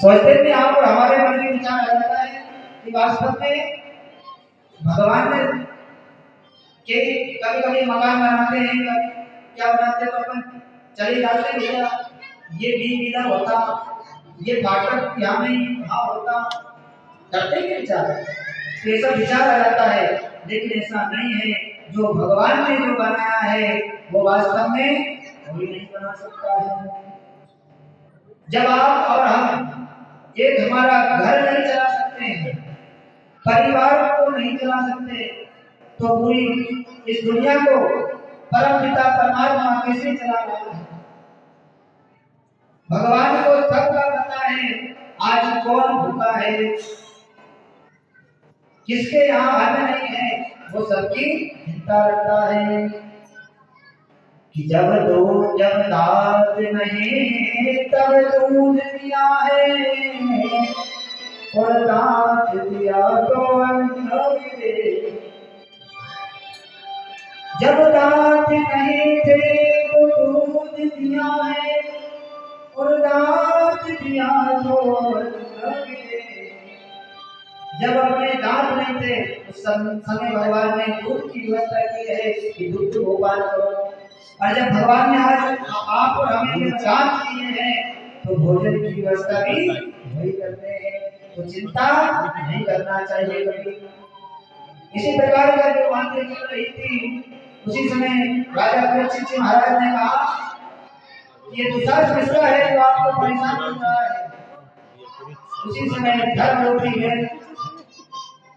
सोचते थे आप और हमारे मन में विचार आ जाता है कि वास्तव में भगवान ने के कभी कभी मकान बनाते हैं, कभी क्या बनाते हैं तो अपन चले जाते भैया ये भी इधर होता, ये फाटक यहाँ नहीं वहाँ होता, करते हैं विचार, ऐसा विचार आ जाता है। लेकिन ऐसा नहीं है, जो भगवान ने जो बनाया है वो वास्तव में कोई नहीं बना सकता है। जब आप और हम एक हमारा घर नहीं चला सकते हैं, परिवार को नहीं चला सकते, तो पूरी इस दुनिया को परम पिता परमात्मा कैसे चला रहा है? भगवान को सबका पता है आज कौन भूखा है, किसके यहाँ अन्न नहीं है, वो सबकी चिंता रखता है। कि जब दाद नहीं तब दूध दिया है, और दाद दिया तो अन्न मिले। जब दाद नहीं थे तो दूध दिया है, और दाद दिया तो अन्न मिले। जब अपने दांत नहीं थे उस समय भगवान ने दूध की व्यवस्था की है कि दूध को गोपाल करो, और जब भगवान ने आज आप और हमें दांत दिए हैं तो भोजन की व्यवस्था भी वही करते हैं, तो चिंता नहीं करना चाहिए कभी। इसी प्रकार का जो बातें चल रही थी उसी समय राजा परीक्षित जी महाराज ने कहा ये दुशासन मिश्रा है जो आपको परेशान कर रहा है। उसी समय धर्म रूपी है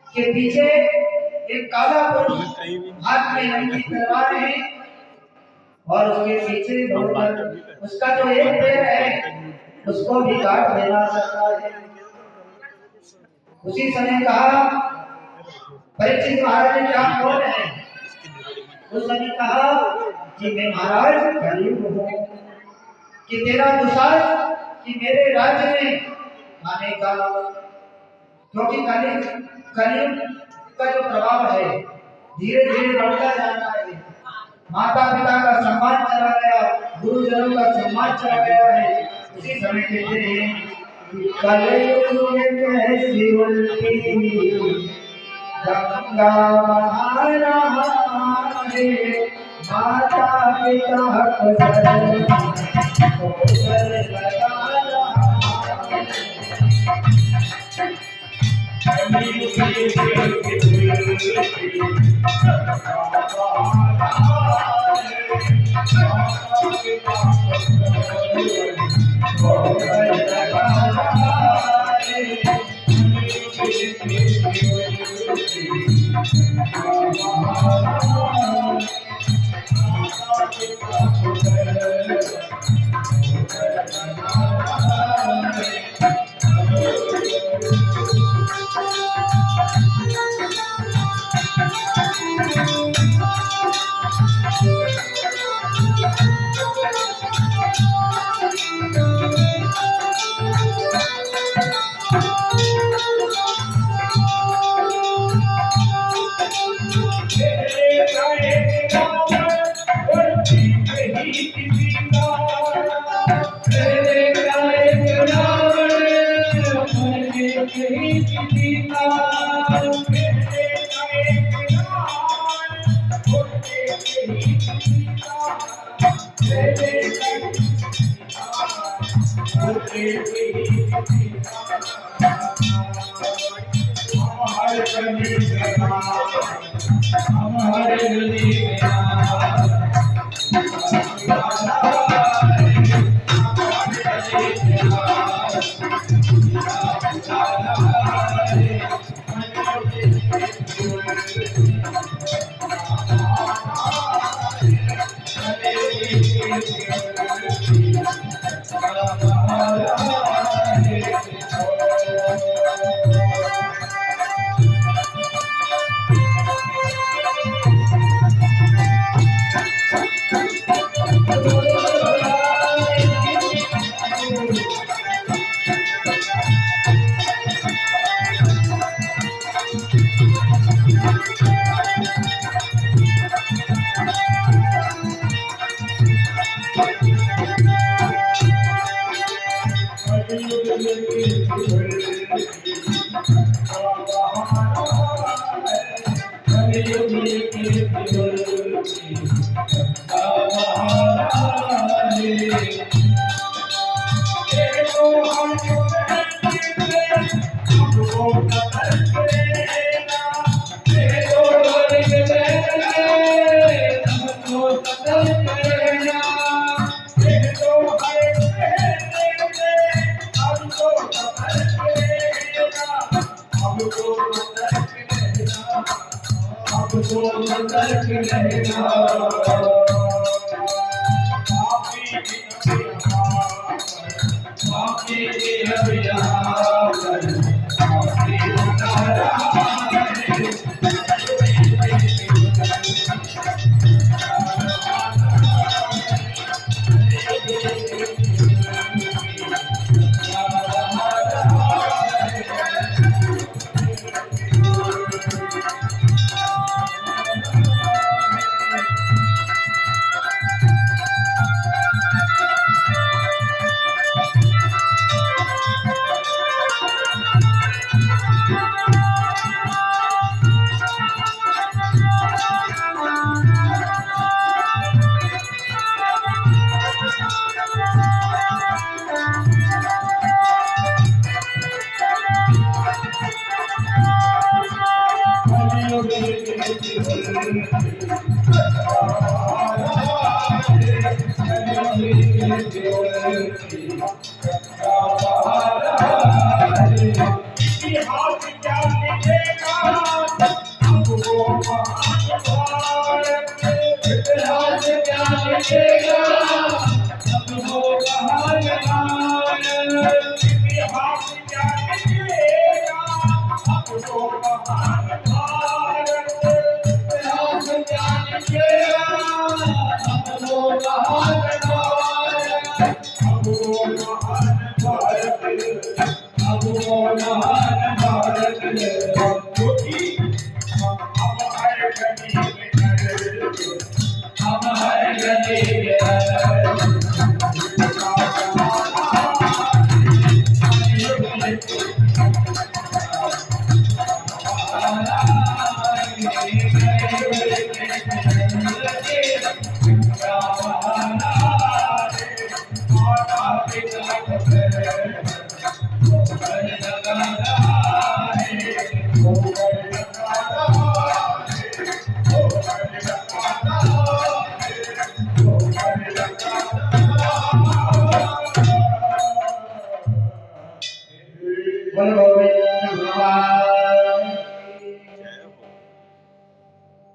के पीछे एक काला पुरुष हाथ में नंगी तलवार है, और उसके पीछे दौड़कर उसका जो एक पैर है उसको भी काट देना चाहता है। उसी समय कहा परीक्षित महाराज ने क्या कौन है? उस समय कहा कि मैं महाराज गरीब हूँ, कि तेरा दुशासन कि मेरे राज्य में आने का, क्योंकि कलयुग का जो प्रभाव है धीरे धीरे बढ़ता जा रहा है। माता पिता का सम्मान चला गया, गुरुजनों का सम्मान चला गया है। उसी समय कहते हैं कि कलयुग में ऐसी उल्टी गंगा बहा रहा है, माता पिता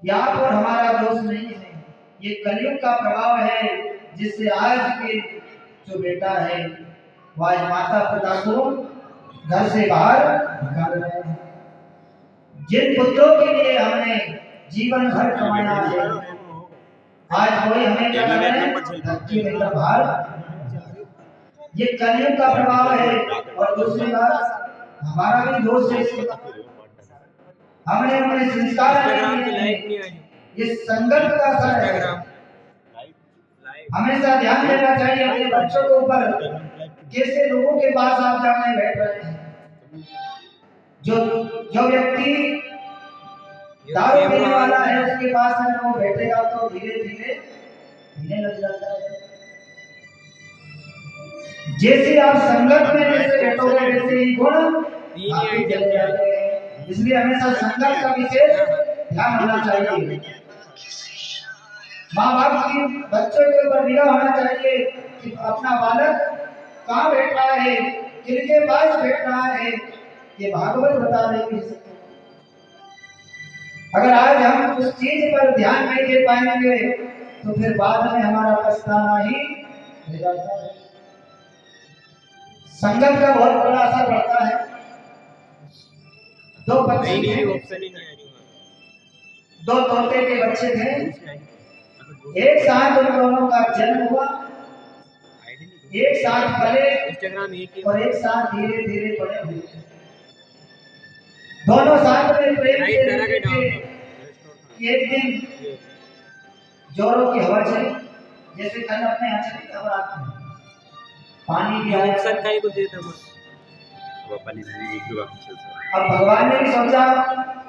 यहाँ पर हमारा दोष नहीं है, ये कलयुग का प्रभाव है, जिससे आज के जो बेटा है वह आज माता पिता को घर से बाहर निकाल रहे हैं। जिन पुत्रों के लिए हमने जीवन भर कमाया है, आज कोई हमें क्या कर रहे हैं, धरती में बाहर। ये कलयुग का प्रभाव है। और दूसरी बात, हमारा भी दोष है, हमने अपने संस्कार ये संगत का असर है। हमेशा ध्यान देना चाहिए अपने बच्चों के ऊपर, कैसे लोगों के पास आप जाने बैठ रहे हैं। जो व्यक्ति दारू पीने वाला है, उसके पास अगर वो बैठेगा तो धीरे धीरे पीने लग जाता है। जैसे आप संगत में जैसे बैठोगे, वैसे ही गुण आपके चले जाते हैं। इसलिए हमेशा संगत का विशेष ध्यान होना चाहिए। माँ बाप की बच्चों के ऊपर निगाह होना चाहिए कि अपना बालक कहाँ बैठ रहा है, किनके पास बैठ रहा है। ये भागवत बता रही है। अगर आज हम उस चीज पर ध्यान नहीं दे पाएंगे तो फिर बाद में हमारा पछताना ही रह जाता है। संगत का बहुत बड़ा असर पड़ता है। दो तोते के बच्चे थे, एक साथ उन दोनों का जन्म हुआ, एक साथ पले और एक साथ धीरे धीरे बड़े हुए। दोनों साथ में प्रेम से एक दिन जोरों की हवा चली, जैसे कल अपने यहाँ चली खबर आती है, पानी भी आया। सर का ही कुछ देता बस। अब भगवान ने भी सोचा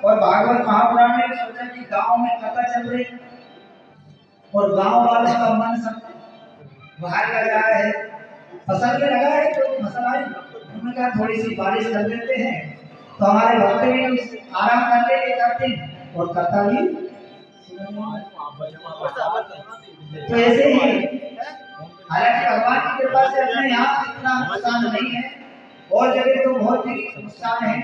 और भागवत महापुराण ने भी सोचा कि गांव में कथा चल रही और गांव वालों का मन सब बाहर लग रहा है, फसल में लगा है तो फसल आई, उन्होंने कहा थोड़ी सी बारिश कर देते हैं तो हमारे भक्त भी आराम कर लेंगे एक दिन और कथा भी। तो ऐसे ही हालांकि भगवान की कृपा से अपने यहाँ इतना नुकसान नहीं है और जगह तो बहुत ही नुकसान है,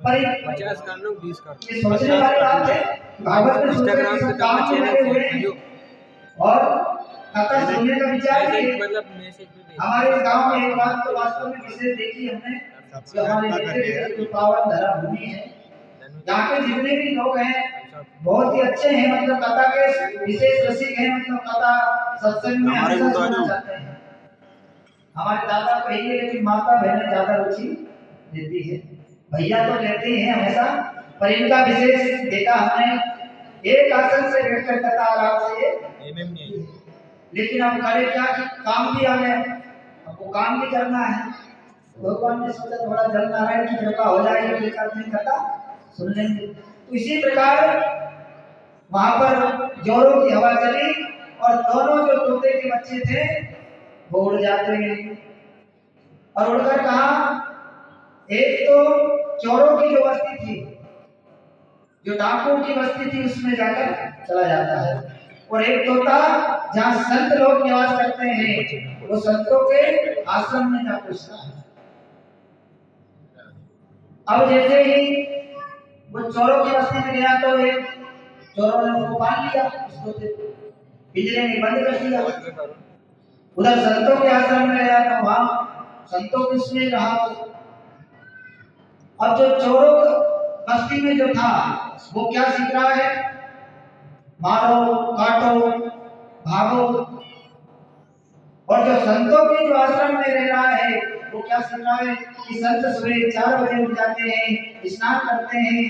पर 50 कर लो 20 कर ये सोचने वाली बात है। भागवत में इंस्टाग्राम पे काम चैनल से और कथा सुनने का विचार है। मतलब मैसेज भी हमारे गांव में एक बात तो वास्तव में विशेष देखी हमने, जो हमारे नेत्र की पावन धरा भूमि है, यहाँ के जितने भी लोग हैं बहुत ही अच्छे हैं, मतलब कथा के विशेष रसिक हैं, मतलब कथा सत्संग में हमेशा सुनना चाहते हैं। हमारे दादा कहिए लेकिन माता बहनें ज्यादा रुचि देती है, भैया तो लेते ही हैं हमेशा, पर इनका विशेष देखा हमने एक आसन से बैठकर कथा आराम से। लेकिन अब करे क्या कि काम भी आ गया, हमको काम भी करना है। भगवान ने सोचा थोड़ा जल नारायण की कृपा हो जाएगी तो एक आदमी कथा सुन लेंगे। तो इसी प्रकार वहां पर जोरों की हवा चली और दोनों जो तोते के बच्चे थे वो उड़ जाते हैं और उड़कर कहा, एक तो चोरों की जो बस्ती थी, जो डाकुओं की बस्ती थी उसमें जाकर चला जाता है, और एक तोता जहाँ संत लोग निवास करते हैं वो संतों के आश्रम में जा पूछता है। अब जैसे ही वो चोरों की बस्ती में गया तो एक चोरों ने उसको पाल लिया, उसको पिंजरे में बंद कर दिया। उधर संतों के आश्रम में गया तो वहां संतों के उसमें रहा। अब जो चोरों बस्ती में जो था वो क्या सीख रहा है, मारो काटो भागो, और जो संतों के जो आश्रम में रह रहा है वो क्या सीख रहा है कि संत सुबह 4 बजे उठ जाते हैं, स्नान करते हैं,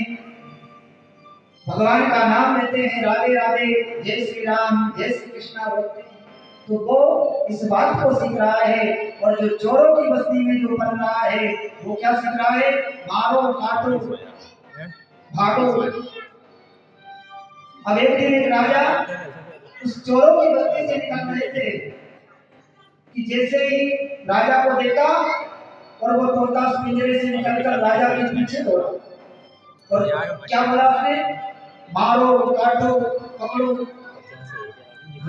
भगवान का नाम लेते हैं, राधे राधे जय श्री राम जय श्री कृष्णा बोलते हैं। तो वो इस बात को सीख रहा है, और जो चोरों की बस्ती में जो पढ़ रहा है वो क्या सीख रहा है, मारो काटो भागो। अब एक दिन एक राजा उस चोरों की बस्ती से निकल रहे थे कि जैसे ही राजा को देखा और वो तोता उस पिंजरे से निकलकर राजा के पीछे दौड़ा और क्या बोला उसने, मारो काटो पकड़ो।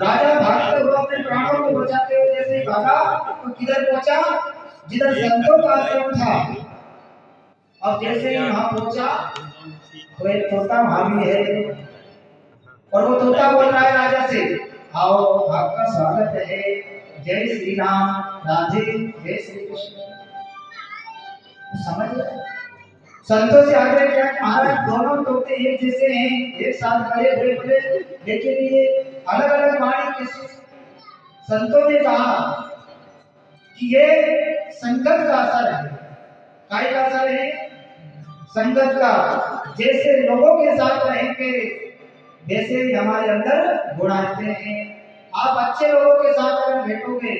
राजा भागते हुए अपने प्राणों को बचाते हुए जैसे ही भागा तो किधर पहुंचा, जिधर संतों का आश्रम था। अब जैसे ही वहां पहुंचा तो एक तोता वहां भी है और वो तोता बोल रहा है राजा से, आओ आपका स्वागत है, जय श्री राम राधे जय श्री कृष्ण। समझ गए? संतों से आग्रह किया कि महाराज दोनों तोते एक जैसे हैं, एक साथ बड़े हुए बड़े, लेकिन ये अलग अलग वाणी कैसे? संतों ने कहा कि ये संगत का असर है। काय का असर है? संगत का। जैसे लोगों के साथ रहेंगे वैसे ही हमारे अंदर गुण आते हैं। आप अच्छे लोगों के साथ अगर बैठोगे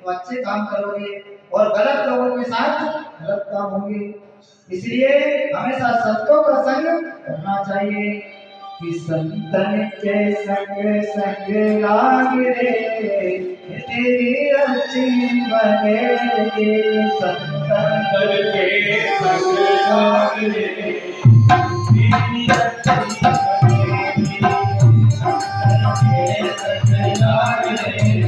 तो अच्छे काम करोगे और गलत लोगों के साथ गलत काम होंगे। इसलिए हमेशा संतों का संग करना चाहिए कि संतन के संग संग लाग रे तेरी अच्छी बनेगी, संतन के संग लाग रे तेरी अच्छी बनेगी, संतन के संग लाग रे तेरी अच्छी बनेगी।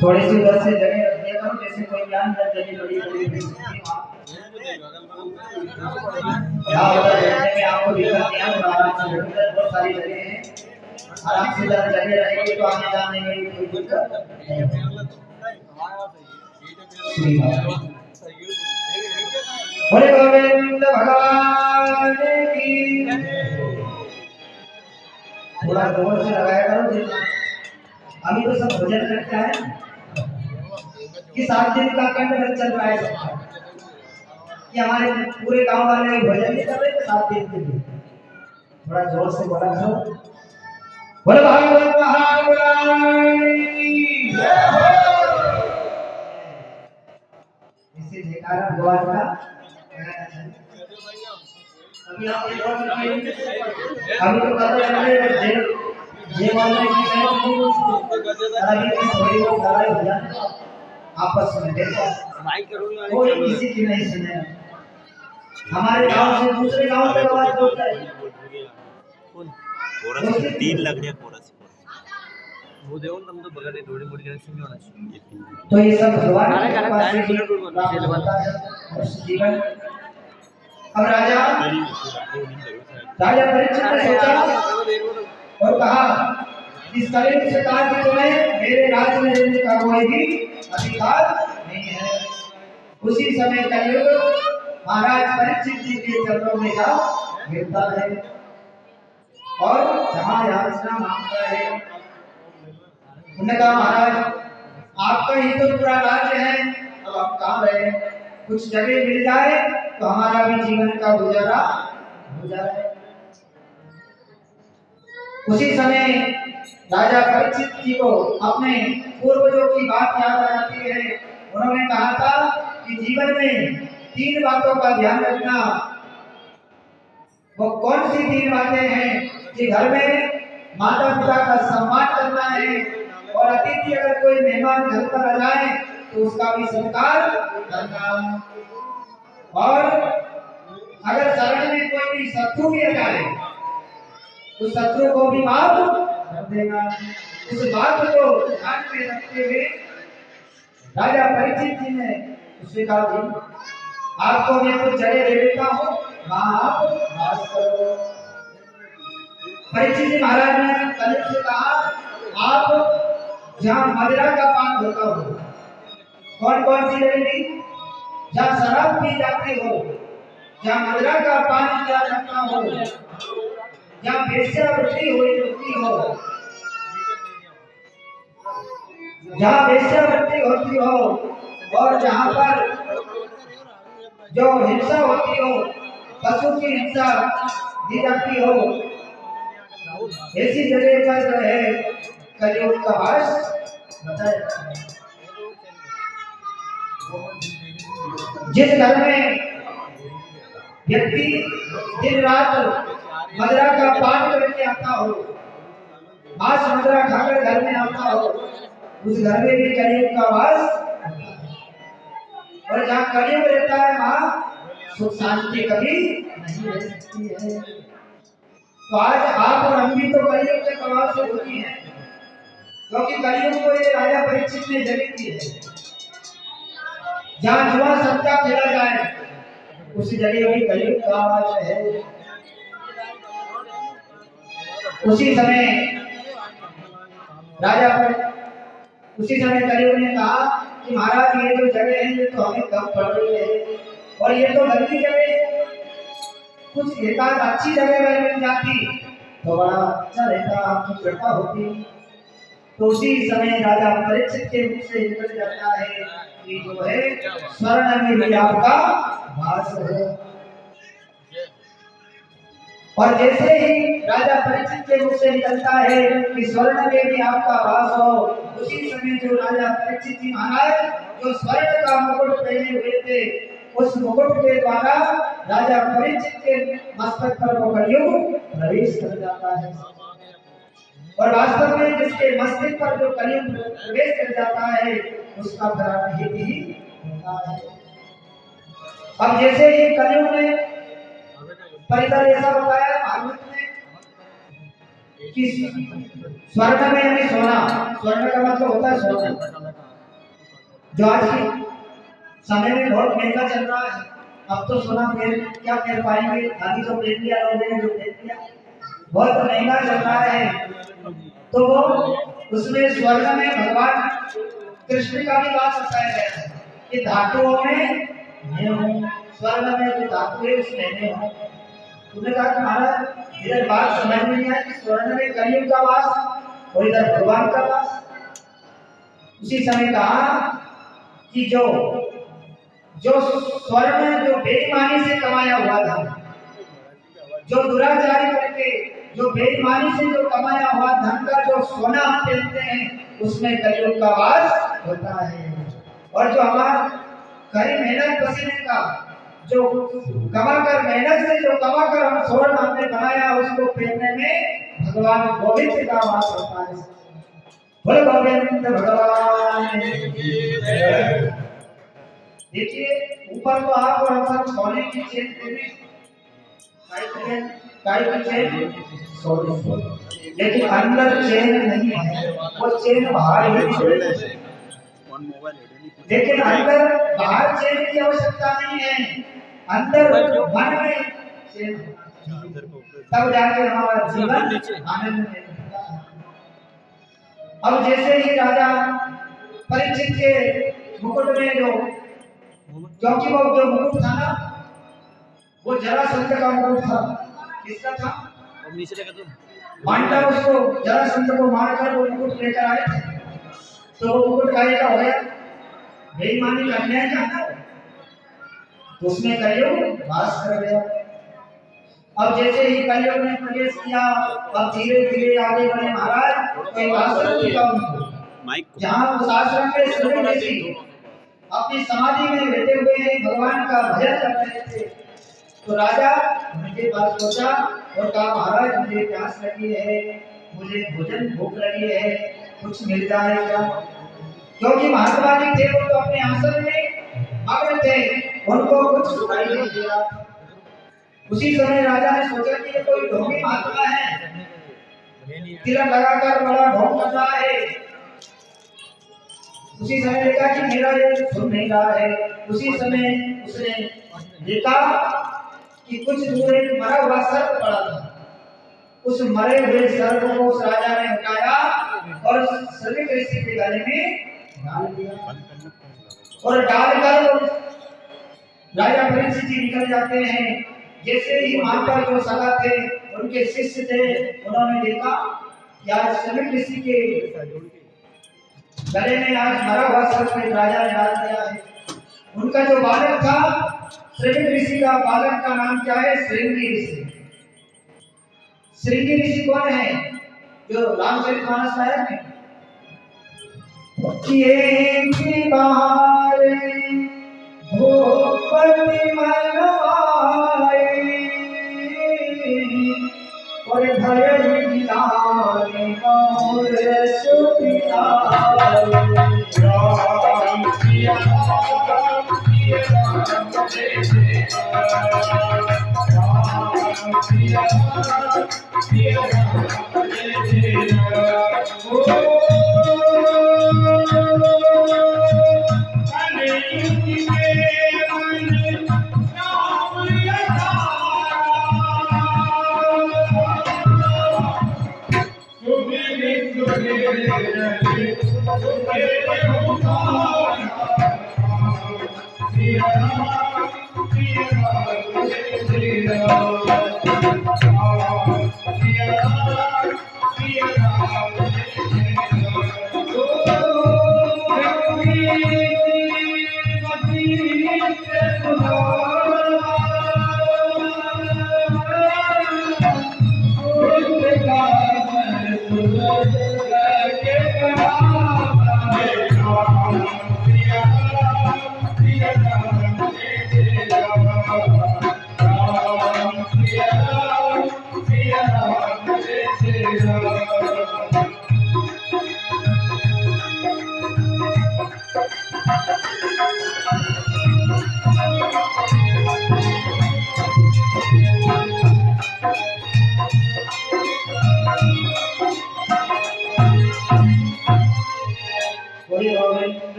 थोड़ी सी उधर से जगह रख दिया करो, जैसे कोई ज्ञान दर जगह बड़ी बड़ी यहाँ उधर बैठने में आपको दिक्कत नहीं है, आराम से बैठो, बहुत सारी जगह है, आराम से उधर जगह रहेगी तो आने जाने में कोई दिक्कत नहीं होगी। बोले गोविंद भगवान की। थोड़ा जोर से लगाया करो, अभी तो सब भजन करता है कि 7 दिन का कंठ चल रहा है कि हमारे पूरे गांव वाले भजन नहीं कर रहे थे 7 दिन के लिए। थोड़ा जोर से बोला करो, बोले भागवत महापुराण की जय हो। इसी जयकारा भगवान का अभी आप अभी तो कहते हैं ये बोल रहे कि मैं नहीं अभी की थोड़ी बहुत लड़ाई हो जाने दो आपस में देखो भाई करूंगा कोई किसी की नहीं सुने हमारे गांव से दूसरे गांव तक आवाज पहुंचता है कोरस 3 लग रहा कोरस वो देखो तुम तो बगैर थोड़ी मोटी कनेक्शन नहीं होना चाहिए तो ये सब भगवान अरे के करेक्ट कृपा से डायरेक्ट ही बुलेट बोल प्राप्त होता है और जीवन अब राजा परीक्षित ने सोचा और कहा इस कलियुग से कहा कि तुम्हें मेरे राज्य में रहने का कोई भी अधिकार नहीं है उसी समय कलियुग महाराज परीक्षित जी के चरणों में जा गिरता है और जहाँ याचना मांगता है उन्होंने कहा महाराज आपका ही तो पूरा राज्य है अब आप कहाँ रहे कुछ जगह मिल जाए तो हमारा भी जीवन का गुजारा हो जाए उसी समय राजा परीक्षित जी को अपने पूर्वजों की बात याद आ जाती है उन्होंने कहा था कि जीवन में 3 बातों का ध्यान रखना वो कौन सी 3 बातें हैं कि घर में माता पिता का सम्मान करना है और अतिथि अगर कोई मेहमान घर पर आ जाए तो उसका भी सत्कार करना और अगर शरण में कोई भी शत्रु भी आ जाए उस शत्रु को भी माफ कर देना उस बात को ध्यान में रखते हुए राजा परीक्षित जी ने उससे कहा जी आपको मैं कुछ जगह दे देता हूँ वहाँ आप वास करो परीक्षित जी महाराज ने कलियुग से कहा आप जहाँ मदिरा का पान होता हो कौन कौन सी जगह थी जहाँ शराब पी जाती हो जहाँ मदिरा का पान किया जाता हो जहाँ वेश्यावृत्ति होती हो जहाँ वेश्यावृत्ति होती हो और जहाँ पर जो हिंसा होती हो पशु की हिंसा दी जाती हो ऐसी जगह पर जो है कलियुग का वास बताया जाता है जिस घर में व्यक्ति दिन रात मदिरा का पान करके आता हो मांस मदिरा खाकर घर में आता हो उस घर में भी कलियुग का वास और जहाँ कलियुग रहता है वहाँ सुख शांति कभी नहीं रह सकती है तो आज आप और हम भी तो कलियुग के प्रभाव से दुखी हैं क्योंकि कलियुग को ये राजा परीक्षित ने जन्म दी है जहाँ जुआ सट्टा खेला जाए उस जगह भी कलियुग का आवाज है उसी समय राजा पर उसी समय कलियुग ने कहा कि महाराज ये जो जगह है ये तो हमें कम पड़ रही है और ये तो गंदी जगह कुछ एकाध अच्छी जगह अगर मिल जाती तो बड़ा अच्छा रहता आपकी कृपा होती तो उसी समय राजा परीक्षित के मुख से निकल जाता है कि जो है स्वर्ण में भी आपका वास है और जैसे ही राजा परीक्षित के मुख से निकलता है कि स्वर्ण में भी आपका वास हो उसी समय जो राजा परीक्षित जी महाराज जो स्वर्ण का मुकुट पहने हुए थे उस मुकुट के द्वारा राजा परीक्षित के मस्तक पर वो कलियुग प्रवेश कर जाता है और वास्तव में जिसके मस्तक पर जो कलियुग प्रवेश कर जाता है उसका प्राण ही होता है अब जैसे ही कलियुग ने परिकर ऐसा बताया भागवत में कि स्वर्ण में यानी सोना स्वर्ण का मतलब होता है सोना जो आज की समय में बहुत महंगा चल रहा है अब तो सोना क्या कर पाएंगे अभी जो देख लिया लोगों ने जो देख लिया बहुत महंगा चल रहा है तो वो उसमें स्वर्ण में भगवान कृष्ण का भी बात बताया गया है कि धातुओं में स्वर्ण में जो धातु है उसमें नहीं हो तुमने कहा कि महाराज इधर बात समझ में नहीं आई कि स्वर्ण में कलियुग का वास और इधर भगवान का वास उसी समय कहा कि जो स्वर्ण जो बेईमानी से कमाया हुआ था जो दुराचारी करके जो बेईमानी से जो कमाया हुआ धन का जो सोना हम पहनते हैं उसमें कलियुग का वास होता है और जो हमारा कड़ी मेहनत पसीने का जो कमाकर मेहनत से जो कमाकर हम स्वर्ण हमने बनाया उसको पहनने में भगवान गोविंद का वास होता है। बोल गोविंद भगवान की जय। देखिए ऊपर तो आपको अक्सर सोने की चेन देने काय की चेन सोने, लेकिन अंदर चेन नहीं है, वो चेन बाहर ही है। लेकिन अंदर बाहर चेन की आवश्यकता नहीं है, अंदर मन में चेन तब जाके हमारा जीवन आनंद में रहता है। अब जैसे ही राजा परीक्षित के मुकुट में जो, क्योंकि वो जो मुकुट था ना वो जरासंध का मुकुट था। किसका था? पांडव उसको जरासंध को मारकर वो मुकुट लेकर आए थे, तो वो मुकुट का हो गया बेईमानी का अन्याय जाना, उसमें कलयुग वास कर गया। अब जैसे ही कलयुग ने प्रवेश किया, अब धीरे धीरे आगे बढ़े महाराज। तो एक आश्रम दिखा उनको, जहाँ उस आश्रम में सभी ऋषि अपनी समाधि में बैठे हुए भगवान का भजन कर रहे थे। तो राजा उनके पास पहुंचा और कहा महाराज मुझे प्यास लगी है, मुझे भोजन भूख लगी है, कुछ मिल जाए क्या? क्योंकि महात्मा जी थे वो तो अपने आसन में मग्न थे, उनको कुछ सुनाई नहीं दिया। उसी समय राजा ने सोचा कि ये कोई ढोंगी महात्मा है, तिलक लगाकर बड़ा ढोंग कर रहा है। उसी समय देखा कि मेरा ये सुन नहीं रहा है। उसी समय उसने देखा कि कुछ दूर एक मरा हुआ सर्प पड़ा था। उस मरे हुए सर्प को उस राजा ने उठाया और श्रीक ऋषि के गले में डाल दिया, और डालकर राजा परीक्षित जी निकल जाते हैं। जैसे ही वहां पर जो सगा थे उनके शिष्य थे, उन्होंने देखा कि आज श्रीक ऋषि के गले में आज मरा हुआ सर्प राजा ने डाल दिया है। उनका जो बालक था श्रीक ऋषि का बालक का नाम क्या है? श्रृंगी ऋषि। श्रृंगी ऋषि कौन है? जो रामचरितमानस में है कि बाहर भूपति मनवाए और भय विलाने मोर सुखियारे। राम सिया राम सिया राम सिया सिया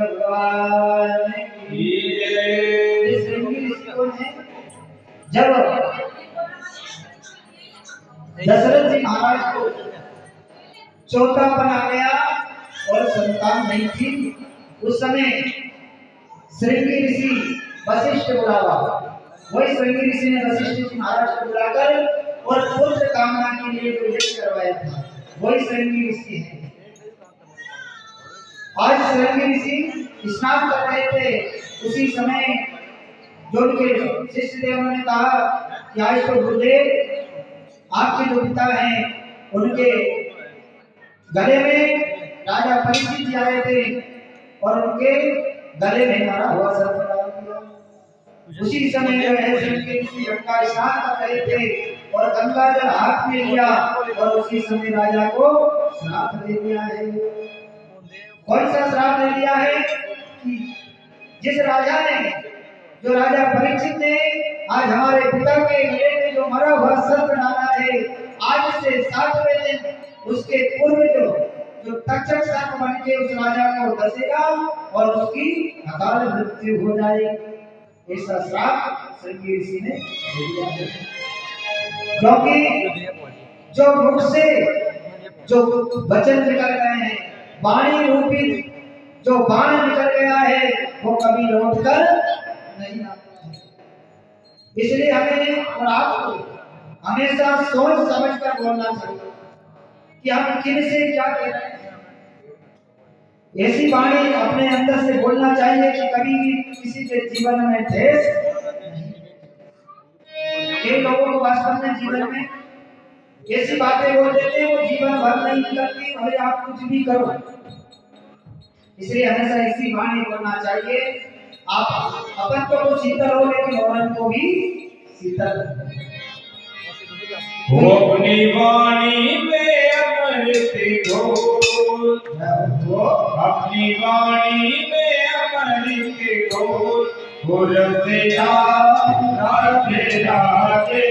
भगवान की जय। जब दशरथ जी महाराज को चौथापन आ गया और संतान नहीं थी, उस समय श्रृंगी ऋषि वशिष्ठ बुलावा, वही श्रृंगी ऋषि ने वशिष्ठ जी महाराज को बुलाकर और पुत्र कामना के लिए जो यज्ञ करवाया था, वही श्रृंगी ऋषि है। आज श्रृंगी ऋषि स्नान कर रहे थे, उसी समय जो उनके शिष्य थे उन्होंने कहा कि आज तो गुरुदेव आपके जो पिता हैं उनके गले में राजा परीक्षित जी आए थे और उनके गले में मारा हुआ सर्प डाल दिया। उसी समय जो है श्रृंगी ऋषि गंगा स्नान कर रहे थे और गंगा जल हाथ में लिया और उसी समय राजा को श्राप दे दिया है। कौन सा श्राप दे दिया है कि जिस राजा ने, जो राजा परीक्षित ने आज हमारे पिता के गले में जो मरा हुआ सर्प डाला है, आज से 7वें दिन उसके पूर्व जो तक्षक सर्प बन के उस राजा को डसेगा और उसकी अकाल मृत्यु हो जाएगी। ऐसा श्राप श्रृंगी ऋषि ने दे दिया है। क्योंकि जो मुख से जो वचन निकल गए हैं, वाणी रूपी जो बाण निकल गया है, वो कभी लौट कर नहीं आता है। इसलिए हमें और आपको हमेशा सोच समझ कर बोलना चाहिए कि हम किन से क्या कह रहे हैं। ऐसी वाणी अपने अंदर से बोलना चाहिए कि कभी भी किसी के जीवन में ठेस नहीं। कई लोगों को वास्तव में जीवन में ऐसी बातें बोल देते हैं, वो जीवन भर नहीं निकलती, भले आप कुछ भी करो। इसलिए हमेशा ऐसी वाणी बोलना चाहिए, आप अपन को शीतल हो लेकिन औरत को भी शीतल। वो अपनी वाणी में अमृत घोल, अपनी वाणी में अमृत घोल, राधे राधे राधे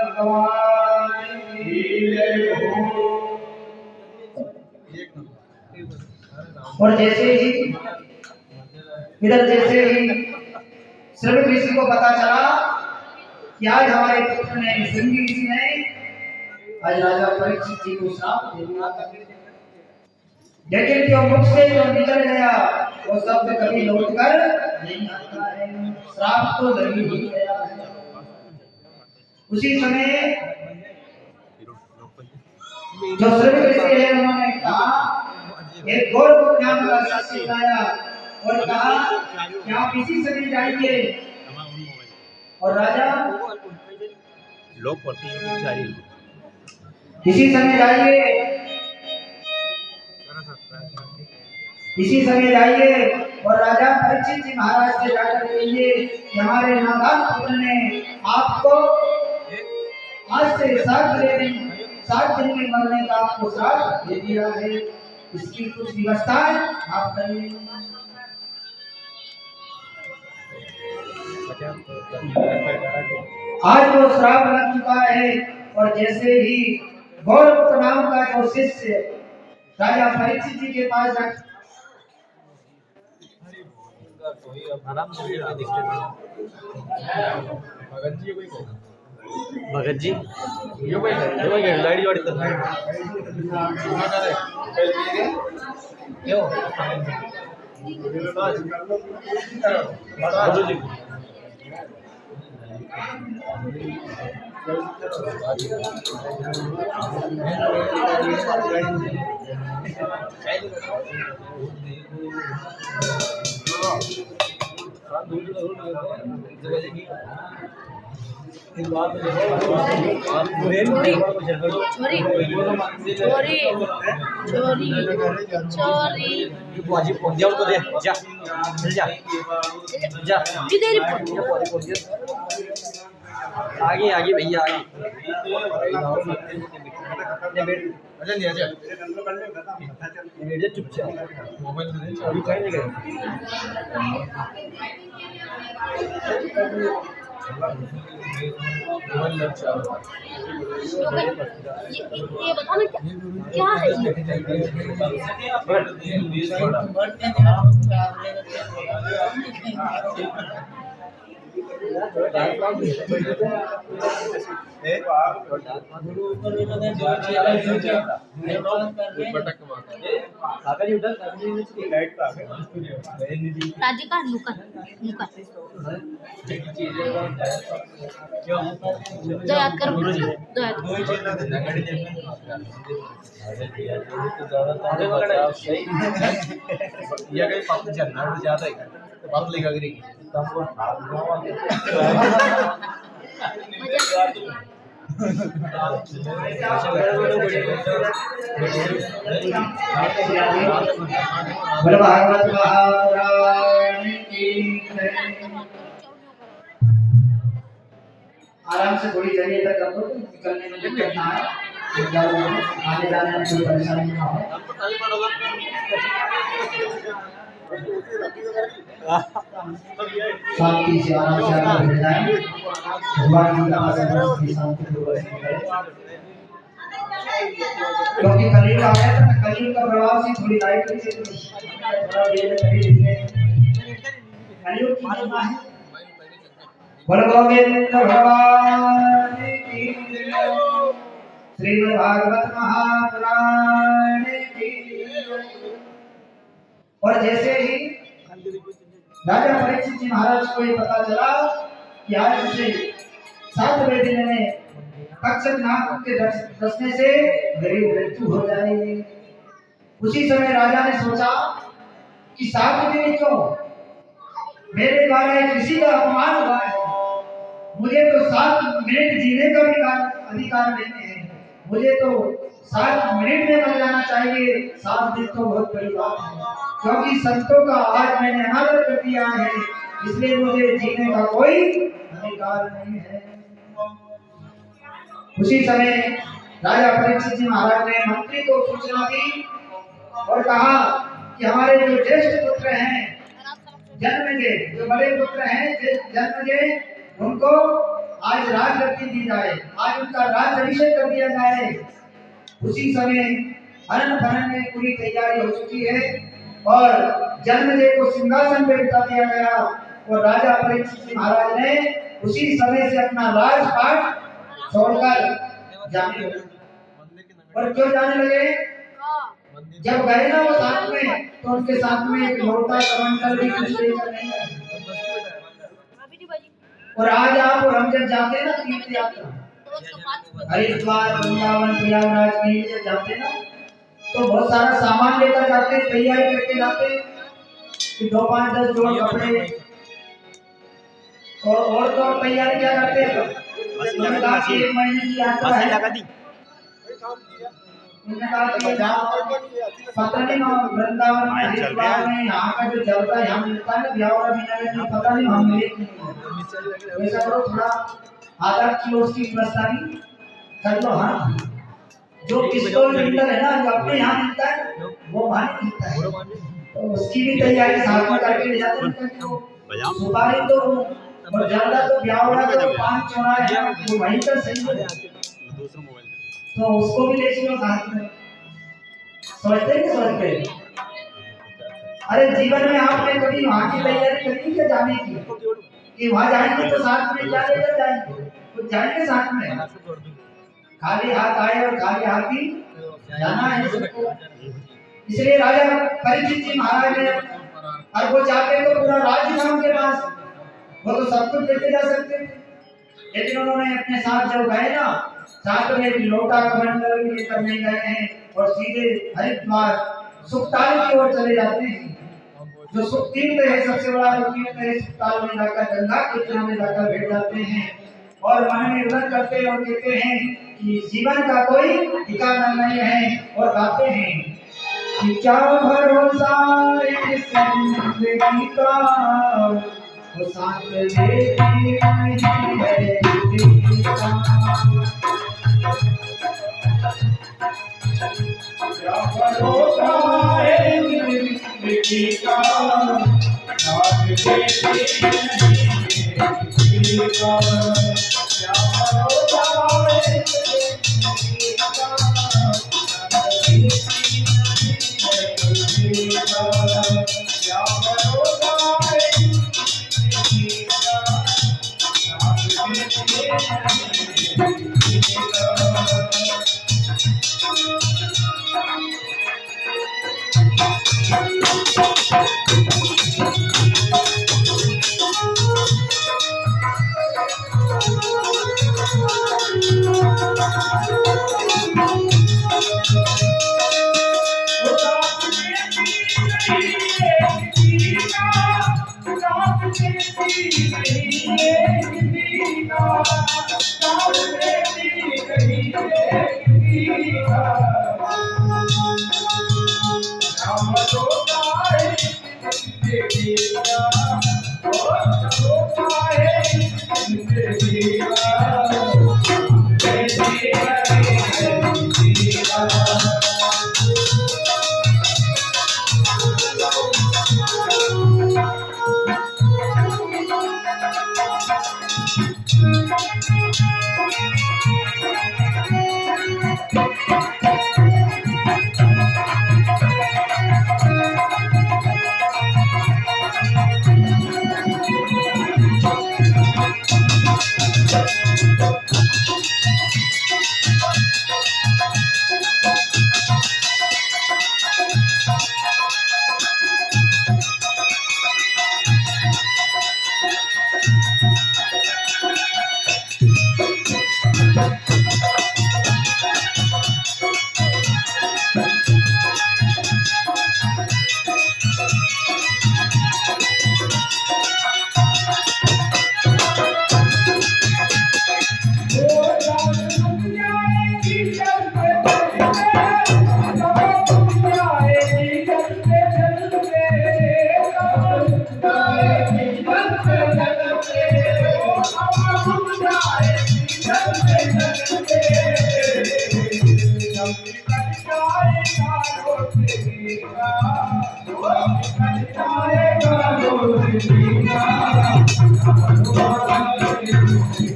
भगवान की जय हो। और जैसे ही इधर जैसे ही श्रवण ऋषि को पता चला कि आज हमारे पुत्र ने श्रृंगी ऋषि ने आज राजा परीक्षित जी को श्राप दे दिया, लेकिन जो मुख से जो निकल गया वो शब्द कभी लौट कर नहीं आता है, श्राप तो लगी ही गया है। उसी समय जो श्रवण ऋषि है उन्होंने कहा एक गौरव नाम का शास्त्र लाया और कहा कि आप इसी समय जाइए और राजा लोग पढ़ते चाहिए इसी समय जाइए, इसी समय जाइए और राजा परीक्षित जी महाराज से जाकर कहिए कि हमारे नादान पुत्र ने आपको आज से 7 दिन में मरने का आपको श्राप दे दिया है, इसकी कुछ व्यवस्थाएं आप करिए। आज वो श्राप लग चुका है और जैसे ही गौरव नाम का जो शिष्य राजा परीक्षित जी के पास जाकर आराम से देखते भगत जी ये भाई लाइट वाड़ी तो क्यों जी आगे आगे भैया आगे चुपचाप मोबाइल अभी कहीं नहीं गए ये बताना क्या है राधिका लुका लुका दया कर दया ज्यादा है बात लेगा करेगी बोलो भागवत महापुराण की जय। आराम से थोड़ी जगह तक रखो, निकलने में दिक्कत ना आए, आने जाने में कोई परेशानी ना हो। शांति से आराम से आगे बढ़ जाए, भगवान जी का आशीर्वाद की शांति से बरसे। क्योंकि कलयुग आ गया था, कलयुग का प्रभाव से थोड़ी लाइट से थोड़ा देर में कलयुग की महिमा है। बोल गोविंद भगवान की जय। श्रीमद् भागवत महापुराण की जय। और जैसे ही राजा परीक्षित जी महाराज को ये पता चला कि आज से 7वें दिन में तक्षक नाग के डसने से मेरी मृत्यु हो जाएगी। उसी समय राजा ने सोचा कि 7 दिन क्यों, मेरे द्वारा एक ऋषि का अपमान हुआ है, मुझे तो 7 मिनट जीने का भी अधिकार नहीं है, मुझे तो 7 मिनट में मर जाना चाहिए। 7 दिन तो बहुत बड़ी बात है, क्योंकि संतों का आज मैंने अनादर कर दिया है, इसलिए मुझे जीने का कोई अधिकार नहीं है। उसी समय राजा परीक्षित जी महाराज ने मंत्री को सूचना दी और कहा कि हमारे जो ज्येष्ठ पुत्र हैं जन्मजय, जो बड़े पुत्र हैं जन्मजय, उनको आज राजगद्दी दी जाए, आज उनका राज्याभिषेक कर दिया जाए। उसी समय हरण भरण में पूरी तैयारी हो चुकी है और जन्मदेव को सिंहासन पे बिठा दिया गया और राजा परीक्षित जी महाराज ने उसी समय से अपना राजपाट छोड़कर जाने लगे। और क्यों जाने लगे? जब गए ना वो साथ में, तो उनके साथ में एक लोटा कमंडल भी कुछ लेकर नहीं गए। और आज आप और हम जब जाते हैं ना तीर्थ यात्रा, हरिद्वार, वृंदावन, प्रयागराज कहीं जब जाते हैं ना, तो बहुत सारा सामान लेकर जाते हैं, तैयारी करके जाते हैं कि 2, 5, 10 जोड़ कपड़े और तो तैयारी क्या करते हैं? उन्होंने कहा कि 1 महीने की यात्रा है, उन्होंने कहा कि पता नहीं वृंदावन में, हरिद्वार में यहाँ का जो जलता यहाँ मिलता है ना ब्यावरा मीना में, पता नहीं वहाँ मिले कि नहीं। वैसा करो थोड़ा आधा किलो उसकी प्रस्तारी कर लो। हाँ, जो पिस्तौल मिलता है ना, जो अपने यहाँ मिलता है वो वहाँ नहीं मिलता है, तो उसकी भी तैयारी साथ में करके ले जाते हैं। सुपारी तो और ज्यादा तो ब्यावरा तो 5 चौराहे हैं, वो वहीं पर सही हो जाते, तो उसको भी ले चलो साथ में। सोचते हैं कि सोचते हैं? अरे जीवन में आपने कभी वहाँ की तैयारी करी क्या जाने की, कि वहाँ जाएंगे तो साथ में क्या लेकर जाएंगे? तो जाएंगे साथ में, खाली हाथ आए और खाली हाथ ही जाना है सबको। इसलिए राजा परीक्षित जी महाराज ने, और वो चाहते तो पूरा राज्य था उनके पास, वो तो सब कुछ लेके जा सकते थे, लेकिन उन्होंने अपने साथ जब गए ना, साथ में एक लोटा कमंडल भी लेकर नहीं गए हैं और सीधे हरिद्वार सुखताल की ओर चले जाते हैं। जो सुख तीर्थ है, सबसे बड़ा जो तीर्थ है, सुखताल में जाकर गंगा के किनारे जाकर बैठ जाते हैं और मन में व्रत करते हैं और कहते हैं कि जीवन का कोई ठिकाना नहीं है, और गाते हैं कि क्या भरोसा इस जिंदगी का, वो साथ लेती नहीं है जिंदगी का। क्या भरोसा है जिंदगी का, साथ देती नहीं है जिंदगी का। क्या भरोसा है जिंदगी का, साथ देती नहीं है जिंदगी का। क्या भरोसा है जिंदगी का, साथ देती नहीं है जिंदगी का।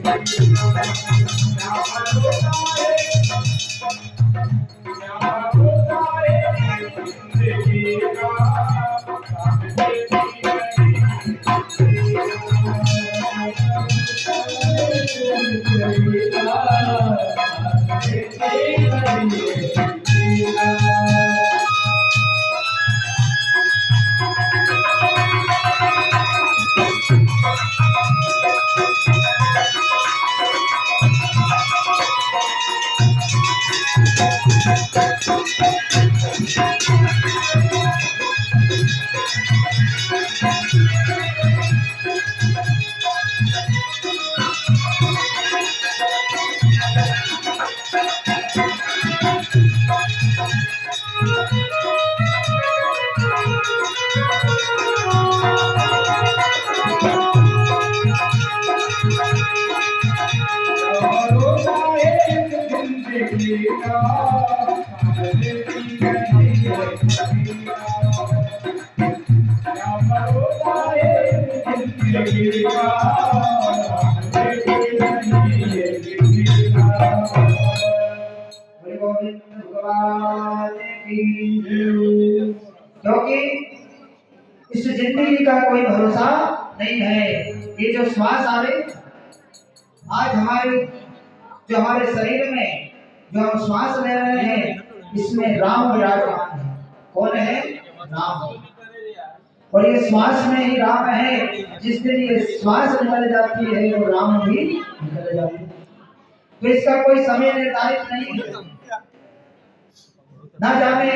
Thank you. बोले गोविंद भगवान की जय। क्योंकि इस जिंदगी का कोई भरोसा नहीं है। ये जो श्वास आ रहे आज जो हमारे शरीर में जो हम श्वास ले रहे हैं इसमें राम विराजमान है। कौन है? राम। और ये श्वास में ही राम है। जिस दिन ये श्वास निकल जाती है वो राम भी निकल जाती है। तो इसका कोई समय निर्धारित नहीं है। ना जाने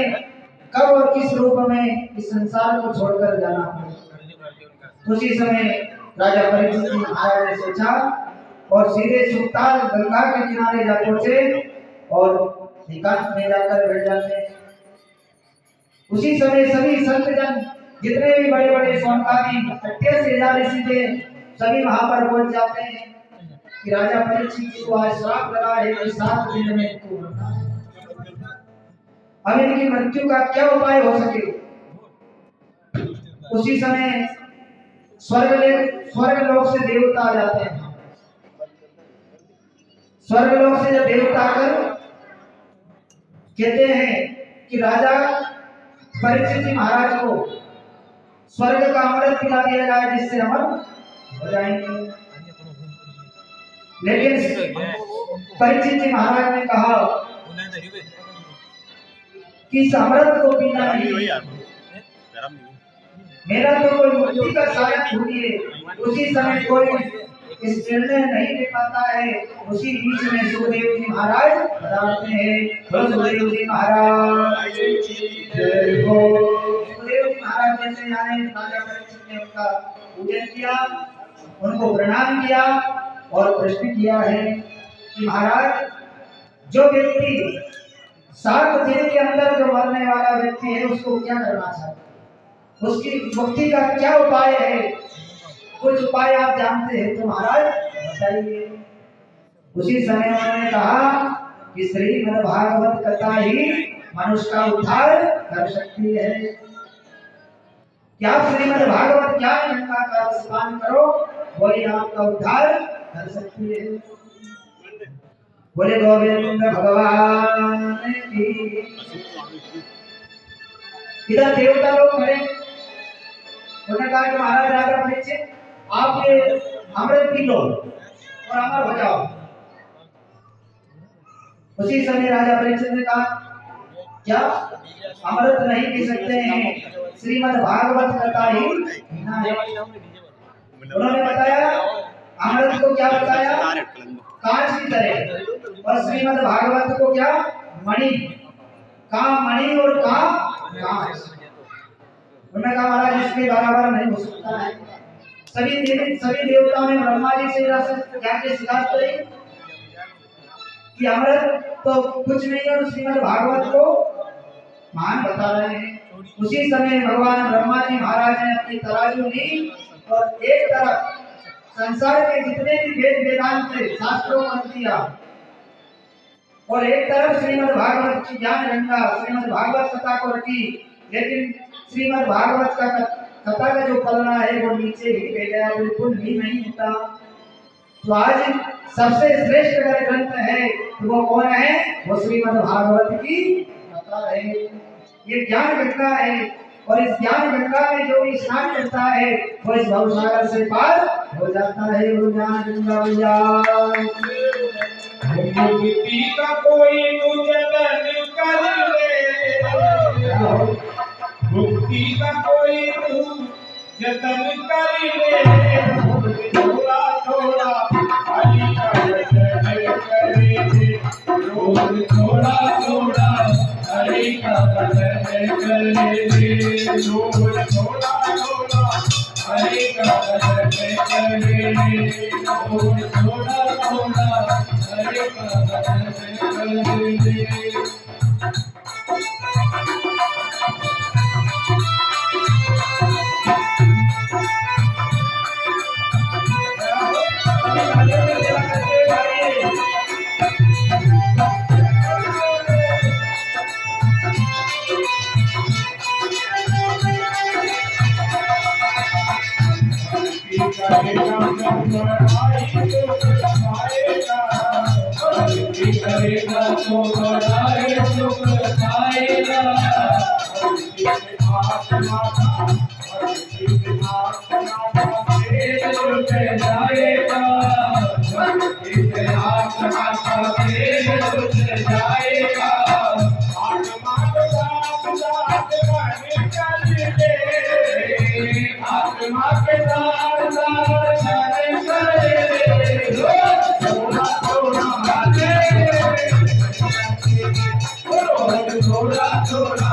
कब और किस रूप में इस संसार को छोड़कर जाना है। उसी समय राजा परीक्षित महाराज ने सोचा और सीधे सुल्तान गंगा के किनारे जा पहुंचे और एकांत में जाकर बैठ जाते हैं। उसी समय सभी संत जन जितने भी बड़े बड़े सोनकामी इकट्ठे से जा सीधे सभी वहां पर पहुंच जाते हैं कि राजा परीक्षित जी को आज श्राप लगा है कि 7 दिन में इनको मरना है। अब इनकी मृत्यु का क्या उपाय हो सके। उसी समय स्वर्ग लोक से देवता आ जाते हैं। स्वर्ग लोक से जब देवता आकर कहते हैं कि राजा परीक्षित जी महाराज को स्वर्ग का अमृत पिला दिया जाए जिससे अमर हो जाएंगे। लेकिन परीक्षित जी महाराज ने कहा कि इस अमृत को पीना नहीं, मेरा तो कोई मुक्ति का साधन ढूंढिए। उसी समय कोई इस निर्णय नहीं ले पाता है। उसी बीच में सुखदेव जी महाराज बताते हैं। सुखदेव जी महाराज जय हो। सुखदेव जी महाराज जैसे आए राजा परीक्षित ने उनका पूजन किया, उनको प्रणाम किया और प्रश्न किया है कि महाराज जो व्यक्ति 7 दिन के अंदर जो मरने वाला व्यक्ति है उसको क्या करना चाहिए, उसकी मुक्ति का क्या उपाय है। कुछ उपाय आप जानते हैं तो महाराज बताइए। उसी समय उन्होंने कहा कि श्रीमद् भागवत कथा ही मनुष्य का उद्धार कर सकती है। क्या श्रीमद् भागवत ज्ञान गंगा का स्नान करो वही आपका उद्धार कर सकती है। बोले गोविंद भगवान की। इधर देवता लोग खड़े, उन्होंने कहा कि महाराज राजा परीक्षित आप ये अमृत पी लो और अमर हो जाओ। उसी समय राजा परीक्षित ने कहा क्या अमृत नहीं पी सकते हैं, श्रीमद् भागवत कथा ही पीना है। उन्होंने बताया अमृत को क्या बताया, कांच की तरह, और श्रीमद् भागवत को क्या, मणि। कहाँ मणि और कहाँ कांच। उन्होंने कहा महाराज इसके बराबर नहीं हो सकता है। सभी देवताओं ने ब्रह्मा जी से जाके शिकायत करी कि अमृत तो कुछ नहीं है, श्रीमद् भागवत को महान बता रहे हैं। उसी समय भगवान ब्रह्मा जी महाराज ने अपनी तराजू ली और एक तरफ संसार के जितने भी वेद वेदांत थे शास्त्रों को रख दिया और एक तरफ श्रीमद् भागवत की ज्ञान गंगा श्रीमद् भागवत कथा को रखी। लेकिन श्रीमद् भागवत का कथा का जो पलना है वो नीचे ही रह गया, बिल्कुल भी नहीं होता। तो आज सबसे श्रेष्ठ अगर ग्रंथ है तो वो कौन है, वो श्रीमद् भागवत की कथा है। ये ज्ञान गंगा है और इस ज्ञान गंगा में जो भी स्नान करता है वो इस भवसागर से पार हो जाता है। ज्ञान गंगा मुक्ति का कोई तू जतन कर ले, मुक्ति का कोई तू जतन कर ले, थोड़ा थोड़ा हरि का भजन करे, रोज थोड़ा थोड़ा हरि का भजन करे, रोज थोड़ा थोड़ा हरि का भजन करे, रोज थोड़ा थोड़ा हरि का भजन करे। करेगा तो बड़ाए सुख पाएगा, आत्मा छूट जाएगा, आत्मा का खेल छूट जाएगा, आत्मा के साथ साथ मन कर ले, आत्मा के साथ साथ मन कर ले, थोड़ा थोड़ा थोड़ा थोड़ा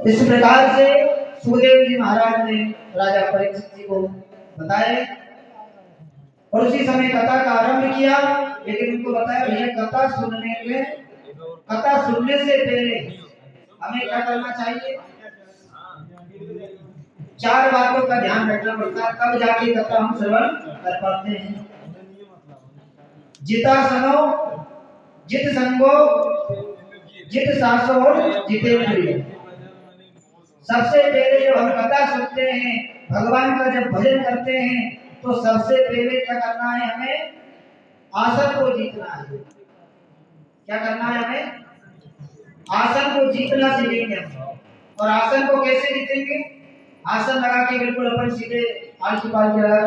इस प्रकार से सुखदेव जी महाराज ने राजा परीक्षित जी को बताए और उसी समय कथा का आरंभ किया। लेकिन उनको बताया भैया कथा सुनने से पहले हमें क्या करना चाहिए? चार बातों का ध्यान रखना पड़ता है, तब जाके कथा हम श्रवण कर पाते हैं। जितासनो, जित संगो, जित सासो और जितेंद्रिय। सबसे पहले जब हम कथा सुनते हैं, भगवान का जब भजन करते हैं, तो सबसे पहले क्या करना है हमें? आसन को जीतना है। क्या करना है हमें? आसन को जीतना सीखेंगे हम। और आसन को कैसे जीतेंगे? आसन लगा के बिल्कुल अपन सीधे आलसी पालती लगा